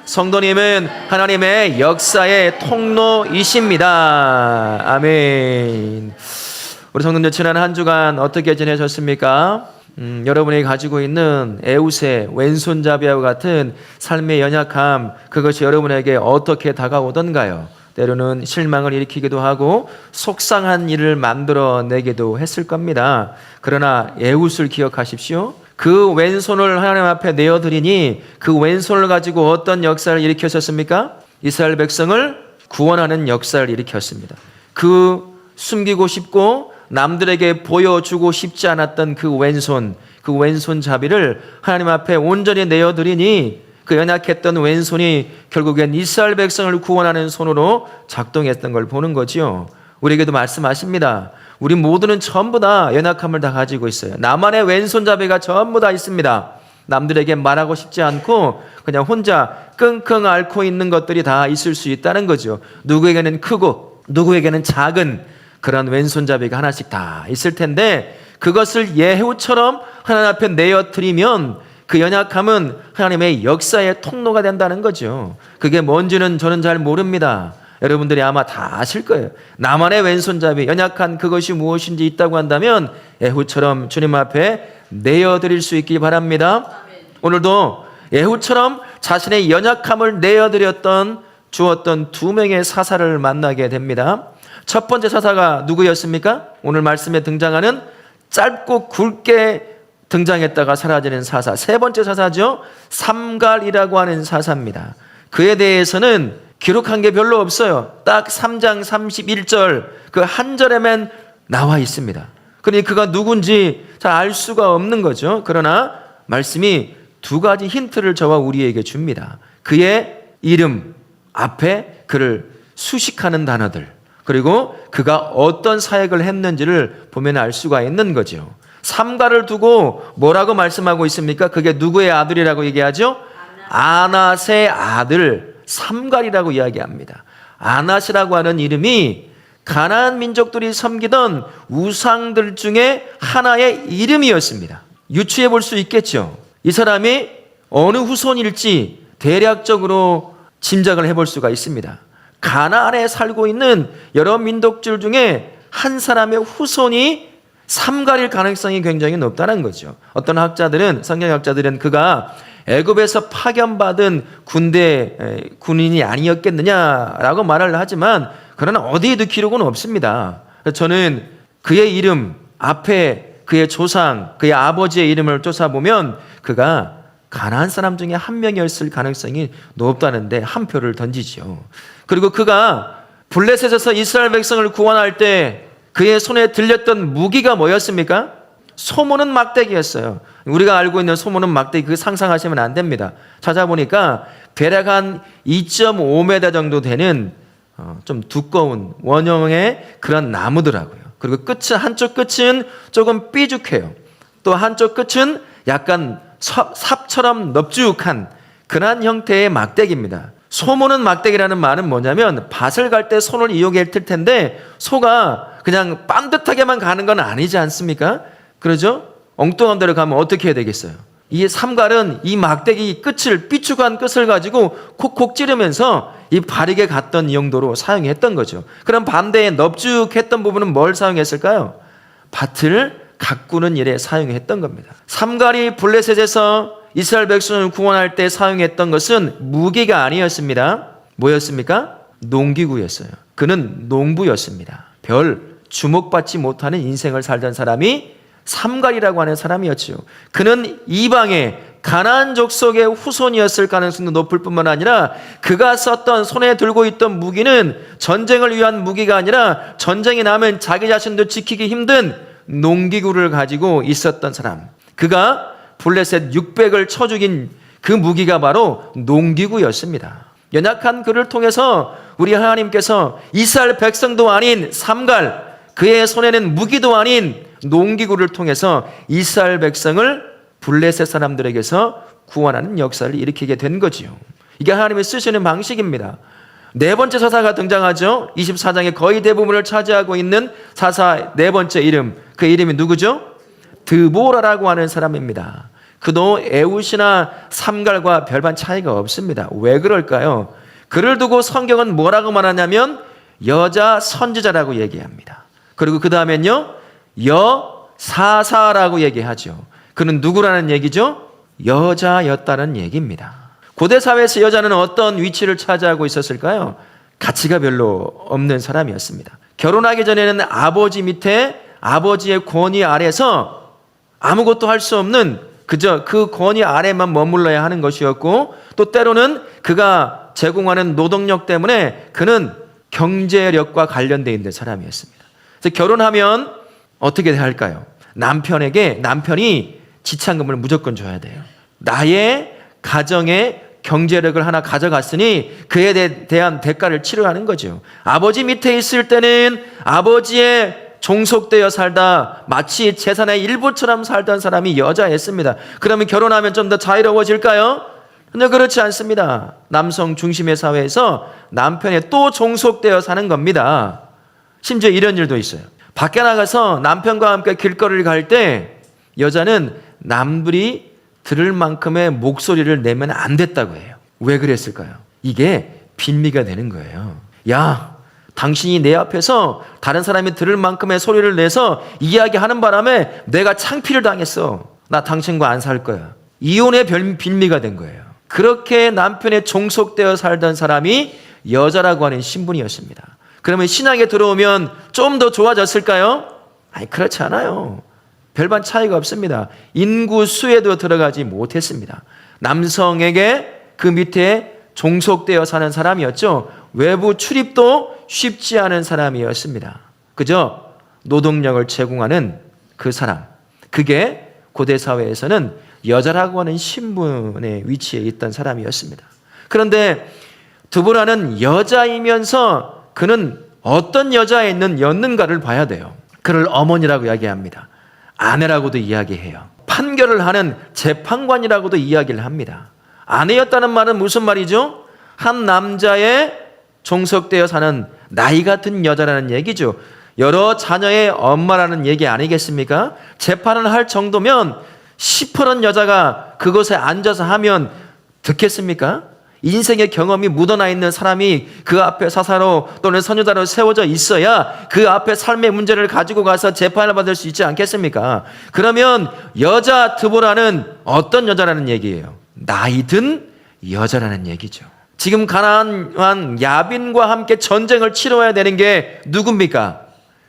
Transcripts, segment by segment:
성도님은 하나님의 역사의 통로이십니다. 아멘. 우리 성도님들 지난 한 주간 어떻게 지내셨습니까? 여러분이 가지고 있는 에웃의 왼손잡이와 같은 삶의 연약함, 그것이 여러분에게 어떻게 다가오던가요? 때로는 실망을 일으키기도 하고 속상한 일을 만들어내기도 했을 겁니다. 그러나 에웃을 기억하십시오. 그 왼손을 하나님 앞에 내어드리니 그 왼손을 가지고 어떤 역사를 일으켰었습니까? 이스라엘 백성을 구원하는 역사를 일으켰습니다. 그 숨기고 싶고 남들에게 보여주고 싶지 않았던 그 왼손잡이를 하나님 앞에 온전히 내어드리니 그 연약했던 왼손이 결국엔 이스라엘 백성을 구원하는 손으로 작동했던 걸 보는 거지요. 우리에게도 말씀하십니다. 우리 모두는 전부 다 연약함을 다 가지고 있어요. 나만의 왼손잡이가 전부 다 있습니다. 남들에게 말하고 싶지 않고 그냥 혼자 끙끙 앓고 있는 것들이 다 있을 수 있다는 거죠. 누구에게는 크고 누구에게는 작은 그런 왼손잡이가 하나씩 다 있을 텐데 그것을 예후처럼 하나님 앞에 내어드리면 그 연약함은 하나님의 역사의 통로가 된다는 거죠. 그게 뭔지는 저는 잘 모릅니다. 여러분들이 아마 다 아실 거예요. 나만의 왼손잡이, 연약한 그것이 무엇인지 있다고 한다면 예후처럼 주님 앞에 내어드릴 수 있기 바랍니다. 오늘도 예후처럼 자신의 연약함을 주었던 두 명의 사사를 만나게 됩니다. 첫 번째 사사가 누구였습니까? 오늘 말씀에 등장하는 짧고 굵게 등장했다가 사라지는 사사. 세 번째 사사죠. 삼갈이라고 하는 사사입니다. 그에 대해서는 기록한 게 별로 없어요. 딱 3장 31절 그 한 절에만 나와 있습니다. 그러니 그가 누군지 잘 알 수가 없는 거죠. 그러나 말씀이 두 가지 힌트를 저와 우리에게 줍니다. 그의 이름 앞에 그를 수식하는 단어들, 그리고 그가 어떤 사역을 했는지를 보면 알 수가 있는 거죠. 삼갈을 두고 뭐라고 말씀하고 있습니까? 그게 누구의 아들이라고 얘기하죠? 아낫의 아들 삼갈이라고 이야기합니다. 아낫이라고 하는 이름이 가나안 민족들이 섬기던 우상들 중에 하나의 이름이었습니다. 유추해 볼 수 있겠죠. 이 사람이 어느 후손일지 대략적으로 짐작을 해볼 수가 있습니다. 가나안에 살고 있는 여러 민족들 중에 한 사람의 후손이 삼갈일 가능성이 굉장히 높다는 거죠. 어떤 성경학자들은 그가 애굽에서 파견받은 군인이 아니었겠느냐라고 말을 하지만 그러나 어디에도 기록은 없습니다. 저는 그의 이름 앞에 그의 조상, 그의 아버지의 이름을 쫓아보면 그가 가나안 사람 중에 한 명이었을 가능성이 높다는데 한 표를 던지죠. 그리고 그가 블레셋에서 이스라엘 백성을 구원할 때 그의 손에 들렸던 무기가 뭐였습니까? 소모는 막대기였어요. 우리가 알고 있는 소모는 막대기, 그 상상하시면 안 됩니다. 찾아보니까 대략 한 2.5m 정도 되는 좀 두꺼운 원형의 그런 나무더라고요. 그리고 한쪽 끝은 조금 삐죽해요. 또 한쪽 끝은 약간 삽처럼 넙죽한 그런 형태의 막대기입니다. 소모는 막대기라는 말은 뭐냐면 밭을 갈 때 손을 이용했을 텐데 소가 그냥 빤듯하게만 가는 건 아니지 않습니까? 그러죠? 엉뚱한 데로 가면 어떻게 해야 되겠어요? 이 삼갈은 이 막대기 끝을, 삐죽한 끝을 가지고 콕콕 찌르면서 이 바르게 갔던 용도로 사용했던 거죠. 그럼 반대에 넙죽했던 부분은 뭘 사용했을까요? 밭을 가꾸는 일에 사용했던 겁니다. 삼갈이 블레셋에서 이스라엘 백성을 구원할 때 사용했던 것은 무기가 아니었습니다. 뭐였습니까? 농기구였어요. 그는 농부였습니다. 별 주목받지 못하는 인생을 살던 사람이 삼갈이라고 하는 사람이었죠. 그는 이방의 가나안 족속의 후손이었을 가능성도 높을 뿐만 아니라 그가 썼던 손에 들고 있던 무기는 전쟁을 위한 무기가 아니라 전쟁이 나면 자기 자신도 지키기 힘든 농기구를 가지고 있었던 사람. 그가 블레셋 600을 쳐 죽인 그 무기가 바로 농기구였습니다. 연약한 그를 통해서 우리 하나님께서 이스라엘 백성도 아닌 삼갈, 그의 손에는 무기도 아닌 농기구를 통해서 이스라엘 백성을 블레셋 사람들에게서 구원하는 역사를 일으키게 된 거지요. 이게 하나님의 쓰시는 방식입니다. 네 번째 사사가 등장하죠. 24장의 거의 대부분을 차지하고 있는 사사 네 번째 이름, 그 이름이 누구죠? 드보라라고 하는 사람입니다. 그도 에웃이나 삼갈과 별반 차이가 없습니다. 왜 그럴까요? 그를 두고 성경은 뭐라고 말하냐면 여자 선지자라고 얘기합니다. 그리고 그 다음엔요, 여사사라고 얘기하죠. 그는 누구라는 얘기죠? 여자였다는 얘기입니다. 고대 사회에서 여자는 어떤 위치를 차지하고 있었을까요? 가치가 별로 없는 사람이었습니다. 결혼하기 전에는 아버지 밑에 아버지의 권위 아래서 아무것도 할 수 없는 그저 그 권위 아래만 머물러야 하는 것이었고, 또 때로는 그가 제공하는 노동력 때문에 그는 경제력과 관련되어 있는 사람이었습니다. 그래서 결혼하면 어떻게 할까요? 남편이 지참금을 무조건 줘야 돼요. 나의 가정의 경제력을 하나 가져갔으니 그에 대한 대가를 치러하는 거죠. 아버지 밑에 있을 때는 아버지의 종속되어 살다 마치 재산의 일부처럼 살던 사람이 여자였습니다. 그러면 결혼하면 좀 더 자유로워질까요? 근데 그렇지 않습니다. 남성 중심의 사회에서 남편에 또 종속되어 사는 겁니다. 심지어 이런 일도 있어요. 밖에 나가서 남편과 함께 길거리를 갈 때 여자는 남들이 들을 만큼의 목소리를 내면 안 됐다고 해요. 왜 그랬을까요? 이게 빈미가 되는 거예요. 야, 당신이 내 앞에서 다른 사람이 들을 만큼의 소리를 내서 이야기하는 바람에 내가 창피를 당했어. 나 당신과 안 살 거야. 이혼의 빈미가 된 거예요. 그렇게 남편에 종속되어 살던 사람이 여자라고 하는 신분이었습니다. 그러면 신학에 들어오면 좀 더 좋아졌을까요? 아니, 그렇지 않아요. 별반 차이가 없습니다. 인구 수에도 들어가지 못했습니다. 남성에게 그 밑에 종속되어 사는 사람이었죠. 외부 출입도 쉽지 않은 사람이었습니다. 그저 노동력을 제공하는 그 사람. 그게 고대 사회에서는 여자라고 하는 신분의 위치에 있던 사람이었습니다. 그런데 드보라는 여자이면서 그는 어떤 여자였는가를 봐야 돼요. 그를 어머니라고 이야기합니다. 아내라고도 이야기해요. 판결을 하는 재판관이라고도 이야기를 합니다. 아내였다는 말은 무슨 말이죠? 한 남자의 종속되어 사는 나이 같은 여자라는 얘기죠. 여러 자녀의 엄마라는 얘기 아니겠습니까? 재판을 할 정도면 시퍼런 여자가 그곳에 앉아서 하면 듣겠습니까? 인생의 경험이 묻어나 있는 사람이 그 앞에 사사로 또는 선유자로 세워져 있어야 그 앞에 삶의 문제를 가지고 가서 재판을 받을 수 있지 않겠습니까? 그러면 여자 드보라는 어떤 여자라는 얘기예요? 나이 든 여자라는 얘기죠. 지금 가나안 왕 야빈과 함께 전쟁을 치러야 되는 게 누굽니까?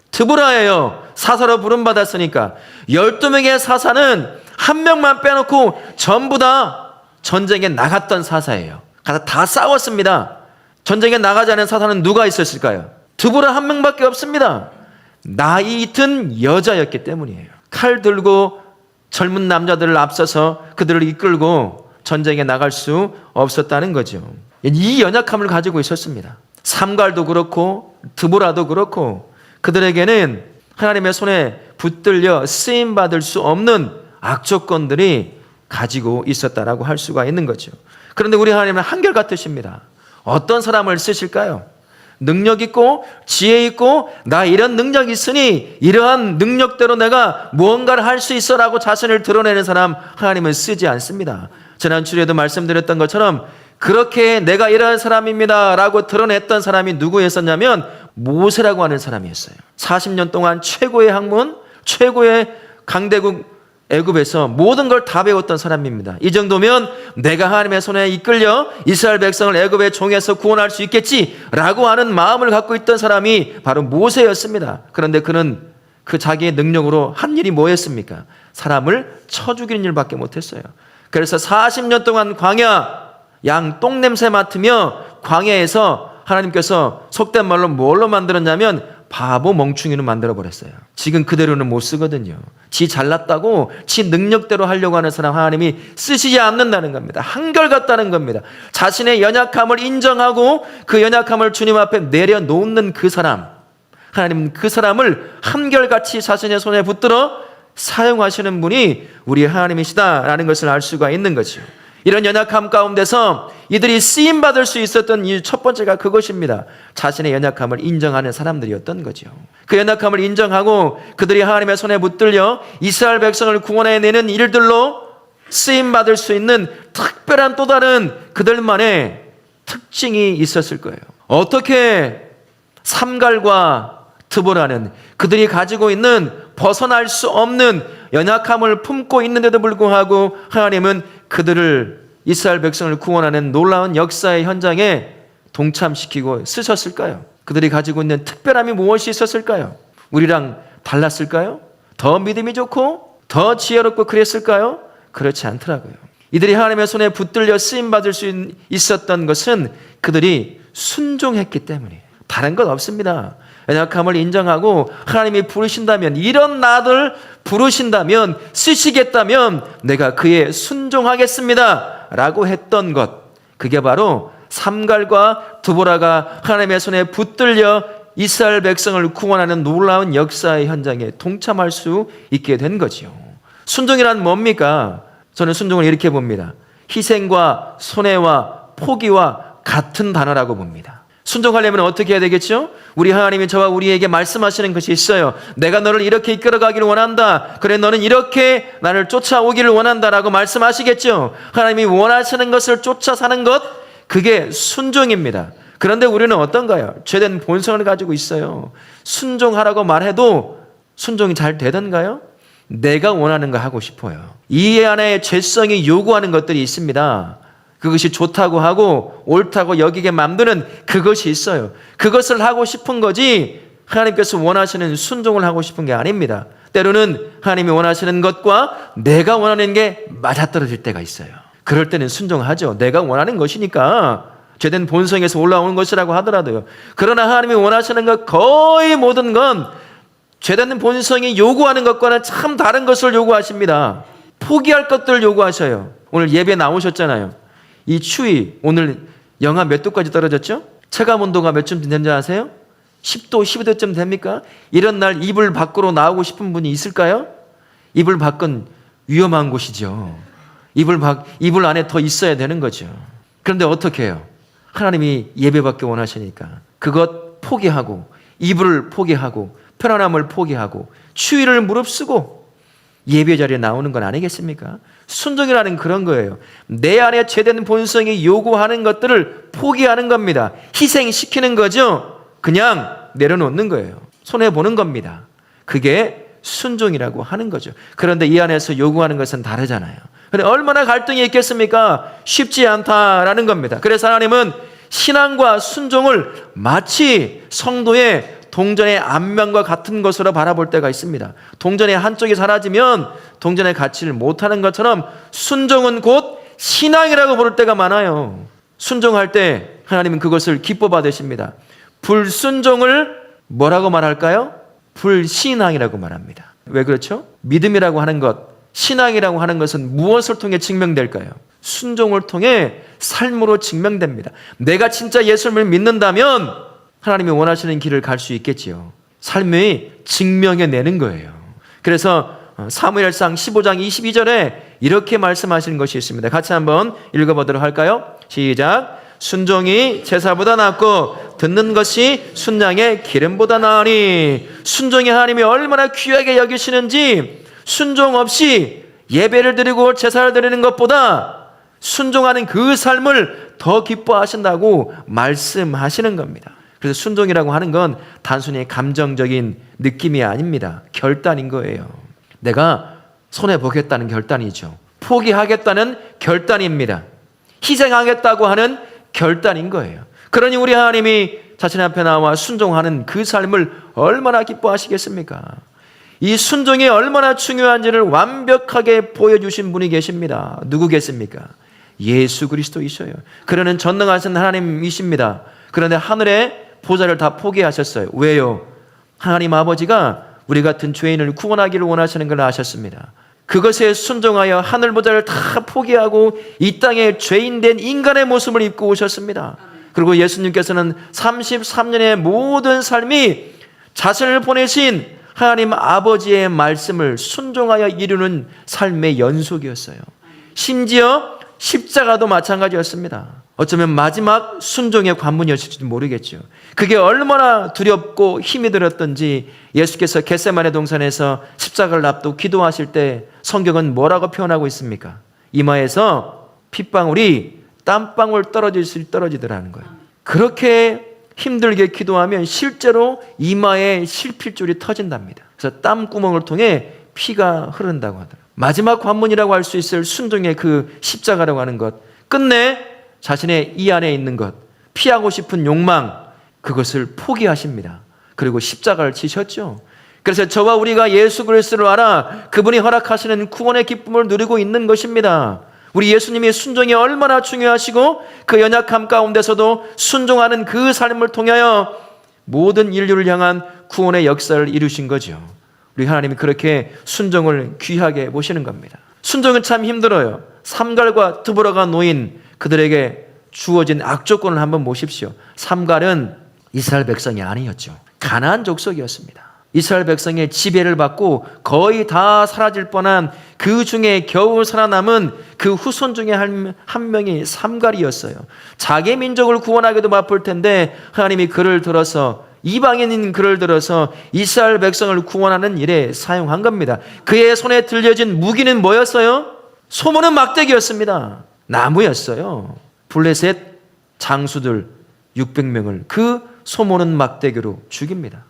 드보라예요. 사사로 부름받았으니까. 12명의 사사는 한 명만 빼놓고 전부 다 전쟁에 나갔던 사사예요. 가서 다 싸웠습니다. 전쟁에 나가지 않은 사사는 누가 있었을까요? 드보라 한 명밖에 없습니다. 나이 든 여자였기 때문이에요. 칼 들고 젊은 남자들을 앞서서 그들을 이끌고 전쟁에 나갈 수 없었다는 거죠. 이 연약함을 가지고 있었습니다. 삼갈도 그렇고 드보라도 그렇고 그들에게는 하나님의 손에 붙들려 쓰임받을 수 없는 악조건들이 가지고 있었다라고 할 수가 있는 거죠. 그런데 우리 하나님은 한결같으십니다. 어떤 사람을 쓰실까요? 능력 있고 지혜 있고 나 이런 능력이 있으니 이러한 능력대로 내가 무언가를 할 수 있어라고 자신을 드러내는 사람 하나님은 쓰지 않습니다. 지난 주에도 말씀드렸던 것처럼 그렇게 내가 이러한 사람입니다 라고 드러냈던 사람이 누구였었냐면 모세라고 하는 사람이었어요. 40년 동안 최고의 학문, 최고의 강대국 애굽에서 모든 걸 다 배웠던 사람입니다. 이 정도면 내가 하나님의 손에 이끌려 이스라엘 백성을 애굽의 종에서 구원할 수 있겠지라고 하는 마음을 갖고 있던 사람이 바로 모세였습니다. 그런데 그는 그 자기의 능력으로 한 일이 뭐였습니까? 사람을 쳐 죽이는 일밖에 못했어요. 그래서 40년 동안 광야 양 똥냄새 맡으며 광야에서 하나님께서 속된 말로 뭘로 만들었냐면 바보 멍충이로 만들어버렸어요. 지금 그대로는 못 쓰거든요. 지 잘났다고 지 능력대로 하려고 하는 사람 하나님이 쓰시지 않는다는 겁니다. 한결같다는 겁니다. 자신의 연약함을 인정하고 그 연약함을 주님 앞에 내려놓는 그 사람, 하나님은 그 사람을 한결같이 자신의 손에 붙들어 사용하시는 분이 우리 하나님이시다라는 것을 알 수가 있는 거죠. 이런 연약함 가운데서 이들이 쓰임받을 수 있었던 이유 첫 번째가 그것입니다. 자신의 연약함을 인정하는 사람들이었던 거죠. 그 연약함을 인정하고 그들이 하나님의 손에 붙들려 이스라엘 백성을 구원해내는 일들로 쓰임받을 수 있는 특별한 또 다른 그들만의 특징이 있었을 거예요. 어떻게 삼갈과 드보라는 그들이 가지고 있는 벗어날 수 없는 연약함을 품고 있는데도 불구하고 하나님은 그들을 이스라엘 백성을 구원하는 놀라운 역사의 현장에 동참시키고 쓰셨을까요? 그들이 가지고 있는 특별함이 무엇이 있었을까요? 우리랑 달랐을까요? 더 믿음이 좋고 더 지혜롭고 그랬을까요? 그렇지 않더라고요. 이들이 하나님의 손에 붙들려 쓰임받을 수 있었던 것은 그들이 순종했기 때문이에요. 다른 건 없습니다. 연약함을 인정하고 하나님이 부르신다면, 이런 나를 부르신다면, 쓰시겠다면 내가 그에 순종하겠습니다 라고 했던 것, 그게 바로 삼갈과 드보라가 하나님의 손에 붙들려 이스라엘 백성을 구원하는 놀라운 역사의 현장에 동참할 수 있게 된 거죠. 순종이란 뭡니까? 저는 순종을 이렇게 봅니다. 희생과 손해와 포기와 같은 단어라고 봅니다. 순종하려면 어떻게 해야 되겠죠? 우리 하나님이 저와 우리에게 말씀하시는 것이 있어요. 내가 너를 이렇게 이끌어가기를 원한다. 그래, 너는 이렇게 나를 쫓아오기를 원한다라고 말씀하시겠죠. 하나님이 원하시는 것을 쫓아 사는 것, 그게 순종입니다. 그런데 우리는 어떤가요? 죄된 본성을 가지고 있어요. 순종하라고 말해도 순종이 잘 되던가요? 내가 원하는 거 하고 싶어요. 이 안에 죄성이 요구하는 것들이 있습니다. 그것이 좋다고 하고 옳다고 여기게 만드는 그것이 있어요. 그것을 하고 싶은 거지 하나님께서 원하시는 순종을 하고 싶은 게 아닙니다. 때로는 하나님이 원하시는 것과 내가 원하는 게 맞아떨어질 때가 있어요. 그럴 때는 순종하죠. 내가 원하는 것이니까, 죄된 본성에서 올라오는 것이라고 하더라도요. 그러나 하나님이 원하시는 것 거의 모든 건 죄된 본성이 요구하는 것과는 참 다른 것을 요구하십니다. 포기할 것들을 요구하셔요. 오늘 예배 나오셨잖아요. 이 추위, 오늘 영하 몇 도까지 떨어졌죠? 체감 온도가 몇쯤 되는지 아세요? 10도, 12도쯤 됩니까? 이런 날 이불 밖으로 나오고 싶은 분이 있을까요? 이불 밖은 위험한 곳이죠. 이불 안에 더 있어야 되는 거죠. 그런데 어떻게 해요? 하나님이 예배받기 원하시니까 그것 포기하고, 이불을 포기하고, 편안함을 포기하고, 추위를 무릅쓰고 예배 자리에 나오는 건 아니겠습니까? 순종이라는 그런 거예요. 내 안에 죄된 본성이 요구하는 것들을 포기하는 겁니다. 희생시키는 거죠. 그냥 내려놓는 거예요. 손해보는 겁니다. 그게 순종이라고 하는 거죠. 그런데 이 안에서 요구하는 것은 다르잖아요. 그런데 얼마나 갈등이 있겠습니까? 쉽지 않다라는 겁니다. 그래서 하나님은 신앙과 순종을 마치 성도의 동전의 앞면과 같은 것으로 바라볼 때가 있습니다. 동전의 한쪽이 사라지면 동전의 가치를 못하는 것처럼 순종은 곧 신앙이라고 부를 때가 많아요. 순종할 때 하나님은 그것을 기뻐 받으십니다. 불순종을 뭐라고 말할까요? 불신앙이라고 말합니다. 왜 그렇죠? 믿음이라고 하는 것, 신앙이라고 하는 것은 무엇을 통해 증명될까요? 순종을 통해 삶으로 증명됩니다. 내가 진짜 예수님을 믿는다면 하나님이 원하시는 길을 갈 수 있겠지요. 삶이 증명해내는 거예요. 그래서 사무엘상 15장 22절에 이렇게 말씀하시는 것이 있습니다. 같이 한번 읽어보도록 할까요? 시작. 순종이 제사보다 낫고 듣는 것이 순양의 기름보다 나으니. 순종이 하나님이 얼마나 귀하게 여기시는지, 순종 없이 예배를 드리고 제사를 드리는 것보다 순종하는 그 삶을 더 기뻐하신다고 말씀하시는 겁니다. 그래서 순종이라고 하는 건 단순히 감정적인 느낌이 아닙니다. 결단인 거예요. 내가 손해보겠다는 결단이죠. 포기하겠다는 결단입니다. 희생하겠다고 하는 결단인 거예요. 그러니 우리 하나님이 자신 앞에 나와 순종하는 그 삶을 얼마나 기뻐하시겠습니까? 이 순종이 얼마나 중요한지를 완벽하게 보여주신 분이 계십니다. 누구겠습니까? 예수 그리스도이셔요. 그러는 전능하신 하나님이십니다. 그런데 하늘의 보좌를 다 포기하셨어요. 왜요? 하나님 아버지가 우리 같은 죄인을 구원하기를 원하시는 걸 아셨습니다. 그것에 순종하여 하늘 보좌를 다 포기하고 이 땅에 죄인된 인간의 모습을 입고 오셨습니다. 그리고 예수님께서는 33년의 모든 삶이 자신을 보내신 하나님 아버지의 말씀을 순종하여 이루는 삶의 연속이었어요. 심지어 십자가도 마찬가지였습니다. 어쩌면 마지막 순종의 관문이었을지도 모르겠죠. 그게 얼마나 두렵고 힘이 들었던지 예수께서 겟세마네 동산에서 십자가를 앞두고 기도하실 때 성경은 뭐라고 표현하고 있습니까? 이마에서 핏방울이 땀방울 떨어지더라는 거예요. 그렇게 힘들게 기도하면 실제로 이마에 실핏줄이 터진답니다. 그래서 땀구멍을 통해 피가 흐른다고 하더라고요. 마지막 관문이라고 할 수 있을 순종의 그 십자가라고 하는 것, 끝내 자신의 이 안에 있는 것, 피하고 싶은 욕망, 그것을 포기하십니다. 그리고 십자가를 지셨죠. 그래서 저와 우리가 예수 그리스도를 알아 그분이 허락하시는 구원의 기쁨을 누리고 있는 것입니다. 우리 예수님의 순종이 얼마나 중요하시고 그 연약함 가운데서도 순종하는 그 삶을 통하여 모든 인류를 향한 구원의 역사를 이루신 거죠. 우리 하나님이 그렇게 순종을 귀하게 보시는 겁니다. 순종은 참 힘들어요. 삼갈과 드보라가 놓인 그들에게 주어진 악조건을 한번 보십시오. 삼갈은 이스라엘 백성이 아니었죠. 가나안 족속이었습니다. 이스라엘 백성의 지배를 받고 거의 다 사라질 뻔한 그 중에 겨우 살아남은 그 후손 중에 한 명이 삼갈이었어요. 자기 민족을 구원하기도 바쁠 텐데 하나님이 그를 들어서, 이방인인 그를 들어서 이스라엘 백성을 구원하는 일에 사용한 겁니다. 그의 손에 들려진 무기는 뭐였어요? 소모는 막대기였습니다. 나무였어요. 블레셋 장수들 600명을 그 소모는 막대기로 죽입니다.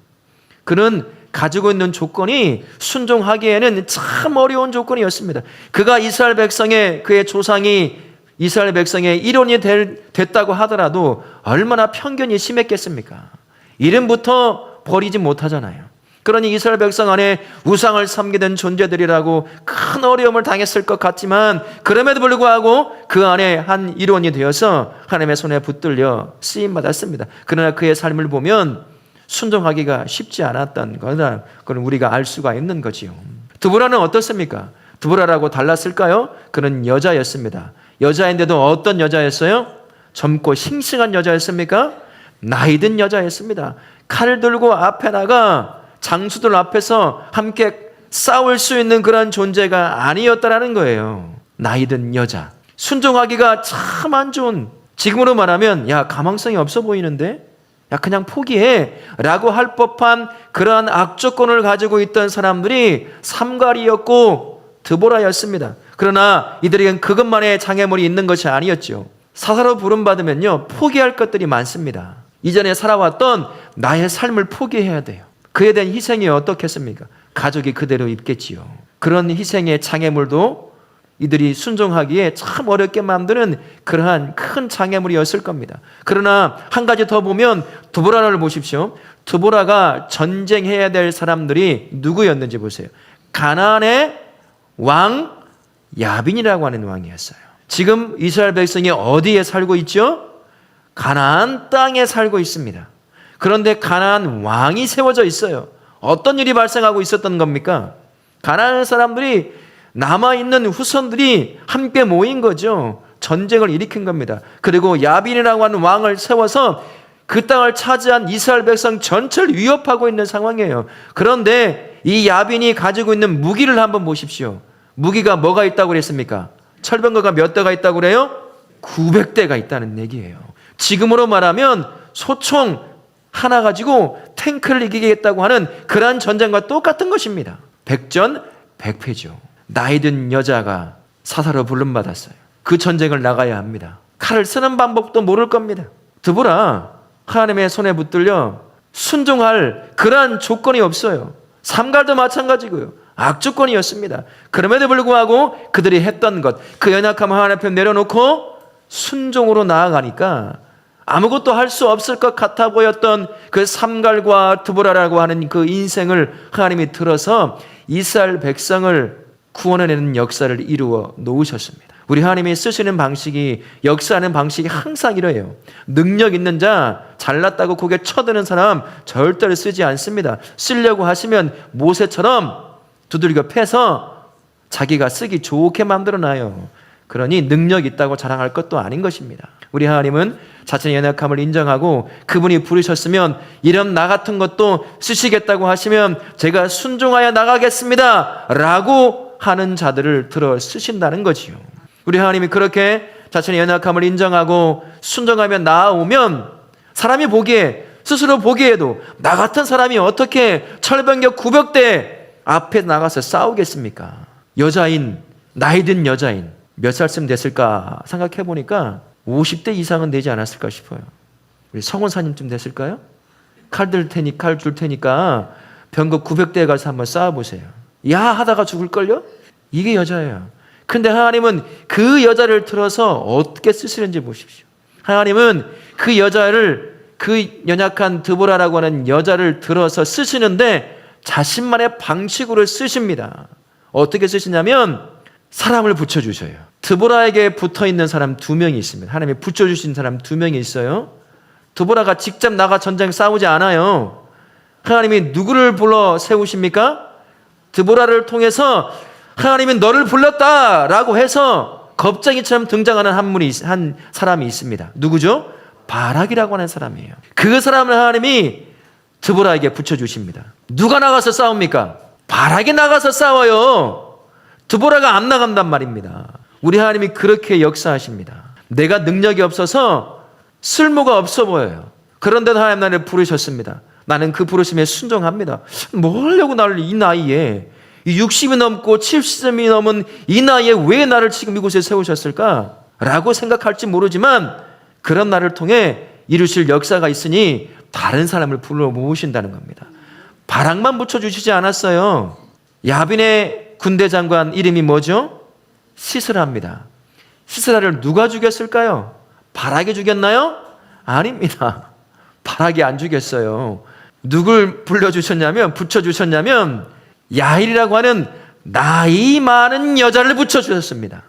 그는 가지고 있는 조건이 순종하기에는 참 어려운 조건이었습니다. 그가 이스라엘 백성의, 그의 조상이 이스라엘 백성의 일원이 됐다고 하더라도 얼마나 편견이 심했겠습니까? 이름부터 버리지 못하잖아요. 그러니 이스라엘 백성 안에 우상을 섬기던 존재들이라고 큰 어려움을 당했을 것 같지만 그럼에도 불구하고 그 안에 한 일원이 되어서 하나님의 손에 붙들려 쓰임받았습니다. 그러나 그의 삶을 보면 순종하기가 쉽지 않았던 거다. 그건 우리가 알 수가 있는 거지요. 드보라는 어떻습니까? 드보라라고 달랐을까요? 그는 여자였습니다. 여자인데도 어떤 여자였어요? 젊고 싱싱한 여자였습니까? 나이든 여자였습니다. 칼을 들고 앞에 나가 장수들 앞에서 함께 싸울 수 있는 그런 존재가 아니었다라는 거예요. 나이든 여자. 순종하기가 참 안 좋은, 지금으로 말하면 야 가망성이 없어 보이는데 야 그냥 포기해 라고 할 법한 그러한 악조건을 가지고 있던 사람들이 삼갈이었고 드보라였습니다. 그러나 이들에겐 그것만의 장애물이 있는 것이 아니었죠. 사사로 부름받으면요 포기할 것들이 많습니다. 이전에 살아왔던 나의 삶을 포기해야 돼요. 그에 대한 희생이 어떻겠습니까? 가족이 그대로 있겠지요. 그런 희생의 장애물도 이들이 순종하기에 참 어렵게 만드는 그러한 큰 장애물이었을 겁니다. 그러나 한 가지 더 보면 드보라를 보십시오. 드보라가 전쟁해야 될 사람들이 누구였는지 보세요. 가나안의 왕 야빈이라고 하는 왕이었어요. 지금 이스라엘 백성이 어디에 살고 있죠? 가나안 땅에 살고 있습니다. 그런데 가나안 왕이 세워져 있어요. 어떤 일이 발생하고 있었던 겁니까? 가나안 사람들이 남아있는 후손들이 함께 모인 거죠. 전쟁을 일으킨 겁니다. 그리고 야빈이라고 하는 왕을 세워서 그 땅을 차지한 이스라엘 백성 전체를 위협하고 있는 상황이에요. 그런데 이 야빈이 가지고 있는 무기를 한번 보십시오. 무기가 뭐가 있다고 그랬습니까? 철병거가 몇 대가 있다고 그래요? 900대가 있다는 얘기예요. 지금으로 말하면 소총 하나 가지고 탱크를 이기겠다고 하는 그러한 전쟁과 똑같은 것입니다. 백전백패죠. 나이든 여자가 사사로 부름받았어요. 그 전쟁을 나가야 합니다. 칼을 쓰는 방법도 모를 겁니다. 드보라 하나님의 손에 붙들려 순종할 그러한 조건이 없어요. 삼갈도 마찬가지고요. 악조건이었습니다. 그럼에도 불구하고 그들이 했던 것, 그 연약함을 하나님 앞에 내려놓고 순종으로 나아가니까 아무것도 할 수 없을 것 같아 보였던 그 삼갈과 드보라라고 하는 그 인생을 하나님이 들어서 이스라엘 백성을 구원해내는 역사를 이루어 놓으셨습니다. 우리 하나님이 쓰시는 방식이, 역사하는 방식이 항상 이래요. 능력 있는 자, 잘났다고 고개 쳐드는 사람 절대로 쓰지 않습니다. 쓰려고 하시면 모세처럼 두들겨 패서 자기가 쓰기 좋게 만들어놔요. 그러니 능력 있다고 자랑할 것도 아닌 것입니다. 우리 하나님은 자신의 연약함을 인정하고 그분이 부르셨으면 이런 나 같은 것도 쓰시겠다고 하시면 제가 순종하여 나가겠습니다 라고 하는 자들을 들어 쓰신다는 거지요. 우리 하나님이 그렇게 자신의 연약함을 인정하고 순종하며 나아오면 사람이 보기에, 스스로 보기에도 나 같은 사람이 어떻게 철병력 900대 앞에 나가서 싸우겠습니까? 여자인, 나이든 여자인, 몇 살쯤 됐을까 생각해 보니까 50대 이상은 되지 않았을까 싶어요. 우리 성원사님쯤 됐을까요? 칼 줄 테니까 병거 900대에 가서 한번 쌓아보세요. 야 하다가 죽을걸요? 이게 여자예요. 근데 하나님은 그 여자를 들어서 어떻게 쓰시는지 보십시오. 하나님은 그 여자를, 그 연약한 드보라라고 하는 여자를 들어서 쓰시는데 자신만의 방식으로 쓰십니다. 어떻게 쓰시냐면 사람을 붙여주셔요. 드보라에게 붙어있는 사람 2명이 있습니다. 하나님이 붙여주신 사람 2명이 있어요. 드보라가 직접 나가 전쟁 싸우지 않아요. 하나님이 누구를 불러 세우십니까? 드보라를 통해서 하나님이 너를 불렀다라고 해서 겁쟁이처럼 등장하는 한 사람이 있습니다. 누구죠? 바락이라고 하는 사람이에요. 그 사람을 하나님이 드보라에게 붙여주십니다. 누가 나가서 싸웁니까? 바락이 나가서 싸워요. 드보라가 안 나간단 말입니다. 우리 하나님이 그렇게 역사하십니다. 내가 능력이 없어서 쓸모가 없어 보여요. 그런데도 하나님 나를 부르셨습니다. 나는 그 부르심에 순종합니다. 뭐 하려고 나를 이 나이에, 60이 넘고 70이 넘은 이 나이에 왜 나를 지금 이곳에 세우셨을까? 라고 생각할지 모르지만 그런 나를 통해 이루실 역사가 있으니 다른 사람을 불러 모으신다는 겁니다. 바락만 붙여주시지 않았어요. 야빈의 군대 장관 이름이 뭐죠? 시스라입니다. 시스라를 누가 죽였을까요? 바락이 죽였나요? 아닙니다. 바락이 안 죽였어요. 누굴 붙여주셨냐면 야일이라고 하는 나이 많은 여자를 붙여주셨습니다.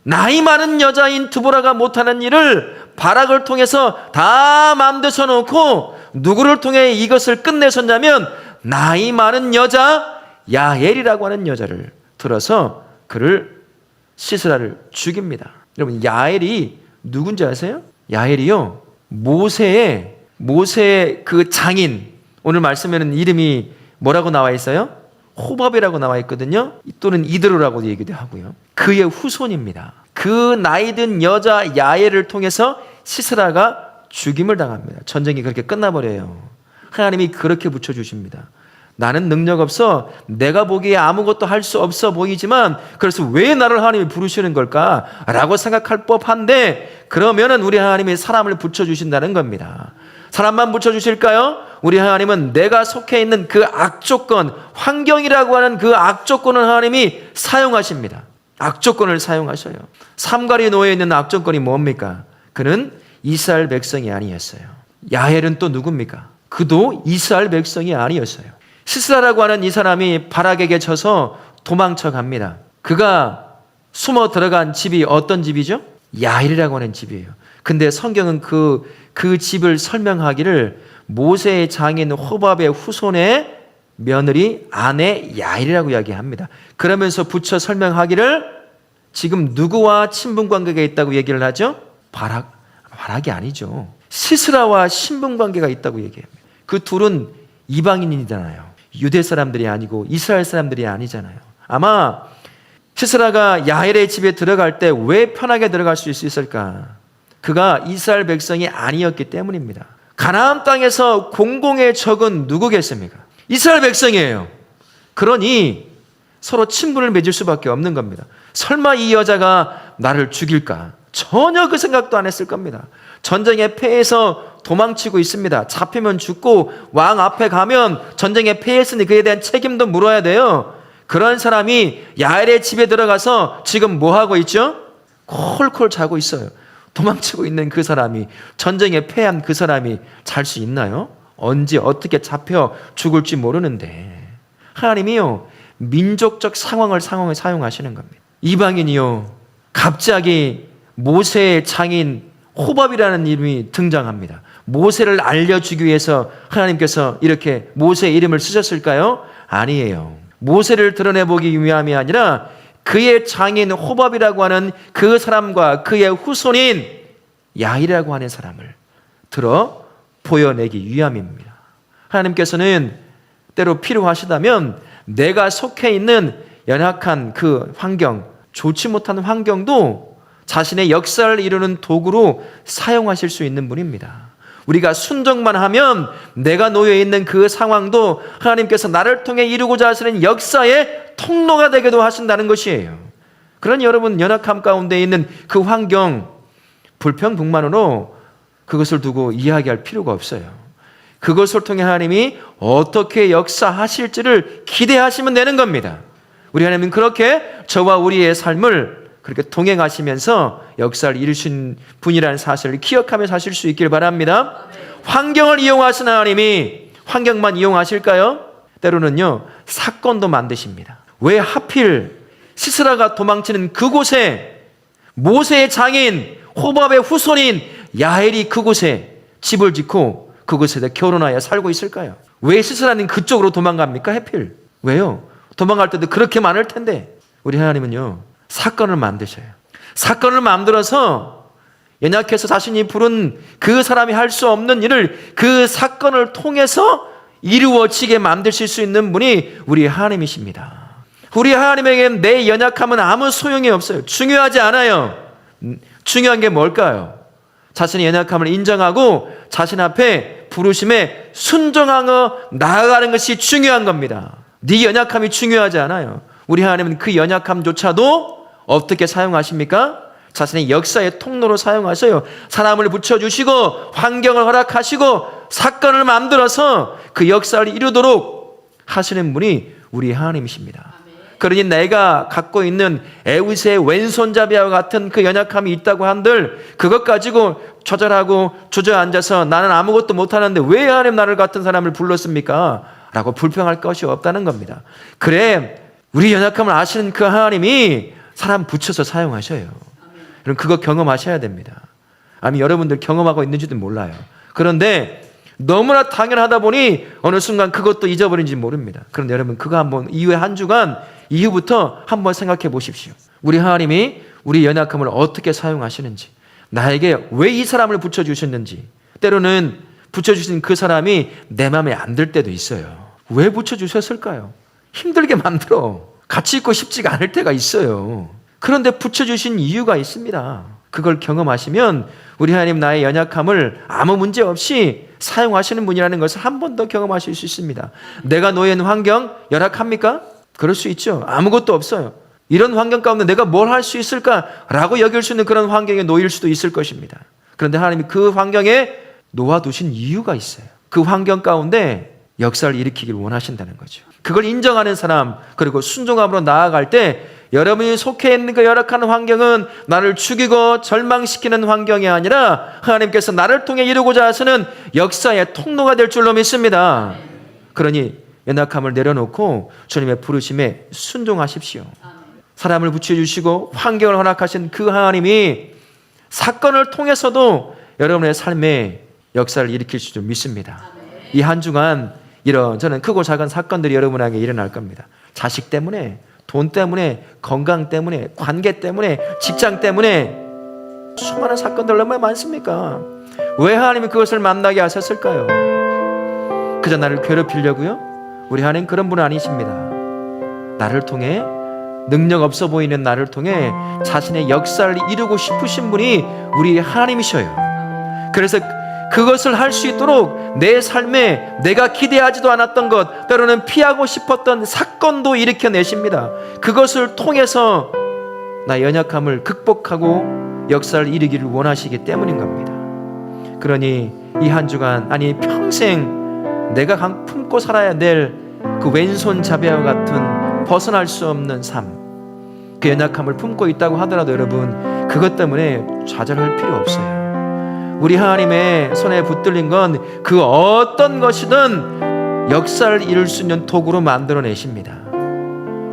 나이 많은 여자인 드보라가 못하는 일을 바락을 통해서 다 만드셔 놓고 누구를 통해 이것을 끝내셨냐면 나이 많은 여자 야엘이라고 하는 여자를 들어서 시스라를 죽입니다. 여러분 야엘이 누군지 아세요? 야엘이요 모세의 그 장인, 오늘 말씀에는 이름이 뭐라고 나와 있어요? 호밥이라고 나와 있거든요. 또는 이드로라고 얘기도 하고요. 그의 후손입니다. 그 나이든 여자 야엘을 통해서 시스라가 죽임을 당합니다. 전쟁이 그렇게 끝나버려요. 하나님이 그렇게 붙여주십니다. 나는 능력 없어, 내가 보기에 아무것도 할 수 없어 보이지만 그래서 왜 나를 하나님이 부르시는 걸까? 라고 생각할 법한데 그러면은 우리 하나님이 사람을 붙여주신다는 겁니다. 사람만 붙여주실까요? 우리 하나님은 내가 속해 있는 그 악조건, 환경이라고 하는 그 악조건을 하나님이 사용하십니다. 악조건을 사용하셔요. 삼갈이 놓여있는 악조건이 뭡니까? 그는 이스라엘 백성이 아니었어요. 야헬은 또 누굽니까? 그도 이스라엘 백성이 아니었어요. 시스라라고 하는 이 사람이 바락에게 져서 도망쳐 갑니다. 그가 숨어 들어간 집이 어떤 집이죠? 야일이라고 하는 집이에요. 근데 성경은 그 집을 설명하기를 모세의 장인 호밥의 후손의 며느리 아내 야일이라고 이야기합니다. 그러면서 붙여 설명하기를 지금 누구와 친분관계가 있다고 얘기를 하죠? 바락이 아니죠. 시스라와 친분관계가 있다고 얘기합니다. 그 둘은 이방인이잖아요. 유대 사람들이 아니고 이스라엘 사람들이 아니잖아요. 아마 시스라가 야헬의 집에 들어갈 때 왜 편하게 들어갈 수 있을까? 그가 이스라엘 백성이 아니었기 때문입니다. 가나안 땅에서 공공의 적은 누구겠습니까? 이스라엘 백성이에요. 그러니 서로 친분을 맺을 수밖에 없는 겁니다. 설마 이 여자가 나를 죽일까? 전혀 그 생각도 안 했을 겁니다. 전쟁에 패해서 도망치고 있습니다. 잡히면 죽고 왕 앞에 가면 전쟁에 패했으니 그에 대한 책임도 물어야 돼요. 그런 사람이 야엘의 집에 들어가서 지금 뭐 하고 있죠? 콜콜 자고 있어요. 도망치고 있는 그 사람이, 전쟁에 패한 그 사람이 잘 수 있나요? 언제 어떻게 잡혀 죽을지 모르는데 하나님이요 민족적 상황을 사용하시는 겁니다. 이방인이요 갑자기 모세의 장인 호밥이라는 이름이 등장합니다. 모세를 알려주기 위해서 하나님께서 이렇게 모세의 이름을 쓰셨을까요? 아니에요. 모세를 드러내보기 위함이 아니라 그의 장인 호밥이라고 하는 그 사람과 그의 후손인 야일이라고 하는 사람을 들어 보여내기 위함입니다. 하나님께서는 때로 필요하시다면 내가 속해 있는 연약한 그 환경, 좋지 못한 환경도 자신의 역사를 이루는 도구로 사용하실 수 있는 분입니다. 우리가 순종만 하면 내가 놓여 있는 그 상황도 하나님께서 나를 통해 이루고자 하시는 역사의 통로가 되기도 하신다는 것이에요. 그러니 여러분, 연약함 가운데 있는 그 환경, 불평불만으로 그것을 두고 이야기할 필요가 없어요. 그것을 통해 하나님이 어떻게 역사하실지를 기대하시면 되는 겁니다. 우리 하나님은 그렇게 저와 우리의 삶을 그렇게 동행하시면서 역사를 이루신 분이라는 사실을 기억하며 사실 수 있길 바랍니다. 환경을 이용하신 하나님이 환경만 이용하실까요? 때로는요, 사건도 만드십니다. 왜 하필 시스라가 도망치는 그곳에 모세의 장인 호밥의 후손인 야엘이 그곳에 집을 짓고 그곳에다 결혼하여 살고 있을까요? 왜 시스라는 그쪽으로 도망갑니까? 하필. 왜요? 도망갈 때도 그렇게 많을 텐데. 우리 하나님은요, 사건을 만드셔요. 사건을 만들어서 연약해서 자신이 부른 그 사람이 할 수 없는 일을 그 사건을 통해서 이루어지게 만드실 수 있는 분이 우리 하나님이십니다. 우리 하나님에게는 내 연약함은 아무 소용이 없어요. 중요하지 않아요. 중요한 게 뭘까요? 자신의 연약함을 인정하고 자신 앞에 부르심에 순종하며 나아가는 것이 중요한 겁니다. 네 연약함이 중요하지 않아요. 우리 하나님은 그 연약함조차도 어떻게 사용하십니까? 자신의 역사의 통로로 사용하셔요. 사람을 붙여주시고 환경을 허락하시고 사건을 만들어서 그 역사를 이루도록 하시는 분이 우리 하나님이십니다. 그러니 내가 갖고 있는 에웃의 왼손잡이와 같은 그 연약함이 있다고 한들 그것 가지고 좌절하고 주저앉아서 나는 아무것도 못하는데 왜 하나님 나를 같은 사람을 불렀습니까? 라고 불평할 것이 없다는 겁니다. 그래, 우리 연약함을 아시는 그 하나님이 사람 붙여서 사용하셔요. 여러분, 그거 경험하셔야 됩니다. 아니, 여러분들 경험하고 있는지도 몰라요. 그런데 너무나 당연하다 보니 어느 순간 그것도 잊어버린지 모릅니다. 그런데 여러분, 그거 한번 이후에 한 주간 이후부터 한번 생각해 보십시오. 우리 하나님이 우리 연약함을 어떻게 사용하시는지, 나에게 왜 이 사람을 붙여주셨는지. 때로는 붙여주신 그 사람이 내 마음에 안 들 때도 있어요. 왜 붙여주셨을까요? 힘들게 만들어. 같이 있고 싶지가 않을 때가 있어요. 그런데 붙여주신 이유가 있습니다. 그걸 경험하시면 우리 하나님 나의 연약함을 아무 문제 없이 사용하시는 분이라는 것을 한 번 더 경험하실 수 있습니다. 내가 놓여 있는 환경 열악합니까? 그럴 수 있죠. 아무것도 없어요. 이런 환경 가운데 내가 뭘 할 수 있을까라고 여길 수 있는 그런 환경에 놓일 수도 있을 것입니다. 그런데 하나님이 그 환경에 놓아두신 이유가 있어요. 그 환경 가운데 역사를 일으키기를 원하신다는 거죠. 그걸 인정하는 사람, 그리고 순종함으로 나아갈 때 여러분이 속해 있는 그 열악한 환경은 나를 죽이고 절망시키는 환경이 아니라 하나님께서 나를 통해 이루고자 하시는 역사의 통로가 될 줄로 믿습니다. 그러니 연약함을 내려놓고 주님의 부르심에 순종하십시오. 사람을 붙여주시고 환경을 허락하신 그 하나님이 사건을 통해서도 여러분의 삶에 역사를 일으킬 줄 믿습니다. 이 한 주간 저는 크고 작은 사건들이 여러분에게 일어날 겁니다. 자식 때문에, 돈 때문에, 건강 때문에, 관계 때문에, 직장 때문에 수많은 사건들 얼마나 많습니까? 왜 하나님이 그것을 만나게 하셨을까요? 그저 나를 괴롭히려고요? 우리 하나님 그런 분은 아니십니다. 나를 통해, 능력 없어 보이는 나를 통해 자신의 역사를 이루고 싶으신 분이 우리 하나님이셔요. 그래서 그것을 할 수 있도록 내 삶에 내가 기대하지도 않았던 것, 때로는 피하고 싶었던 사건도 일으켜내십니다. 그것을 통해서 나의 연약함을 극복하고 역사를 이루기를 원하시기 때문인 겁니다. 그러니 이 한 주간, 아니 평생 내가 품고 살아야 될 그 왼손잡이와 같은 벗어날 수 없는 삶, 그 연약함을 품고 있다고 하더라도 여러분, 그것 때문에 좌절할 필요 없어요. 우리 하나님의 손에 붙들린 건 그 어떤 것이든 역사를 이룰 수 있는 도구로 만들어내십니다.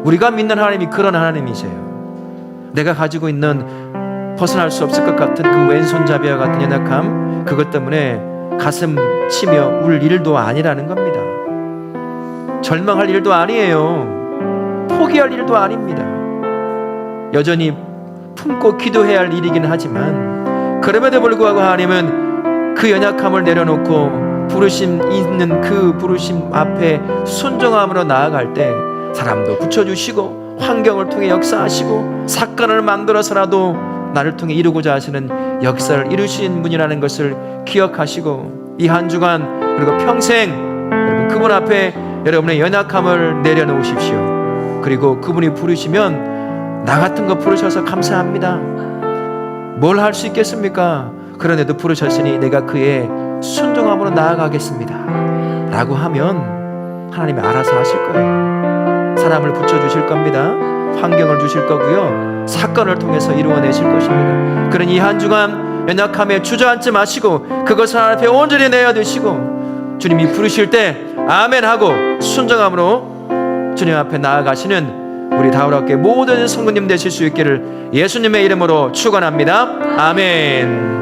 우리가 믿는 하나님이 그런 하나님이세요. 내가 가지고 있는 벗어날 수 없을 것 같은 그 왼손잡이와 같은 연약함, 그것 때문에 가슴 치며 울 일도 아니라는 겁니다. 절망할 일도 아니에요. 포기할 일도 아닙니다. 여전히 품고 기도해야 할 일이긴 하지만, 그럼에도 불구하고 하나님은 그 연약함을 내려놓고 부르심 있는 그 부르심 앞에 순종함으로 나아갈 때 사람도 붙여주시고 환경을 통해 역사하시고 사건을 만들어서라도 나를 통해 이루고자 하시는 역사를 이루신 분이라는 것을 기억하시고, 이 한 주간 그리고 평생 여러분 그분 앞에 여러분의 연약함을 내려놓으십시오. 그리고 그분이 부르시면 나 같은 거 부르셔서 감사합니다. 뭘 할 수 있겠습니까? 그런데도 부르셨으니 내가 그의 순종함으로 나아가겠습니다 라고 하면 하나님이 알아서 하실 거예요. 사람을 붙여주실 겁니다. 환경을 주실 거고요, 사건을 통해서 이루어내실 것입니다. 그러니 이 한 주간 연약함에 주저앉지 마시고 그것을 하나님 앞에 온전히 내어드시고 주님이 부르실 때 아멘 하고 순종함으로 주님 앞에 나아가시는 우리 다울학교의 모든 성도님 되실 수 있기를 예수님의 이름으로 축원합니다. 아멘.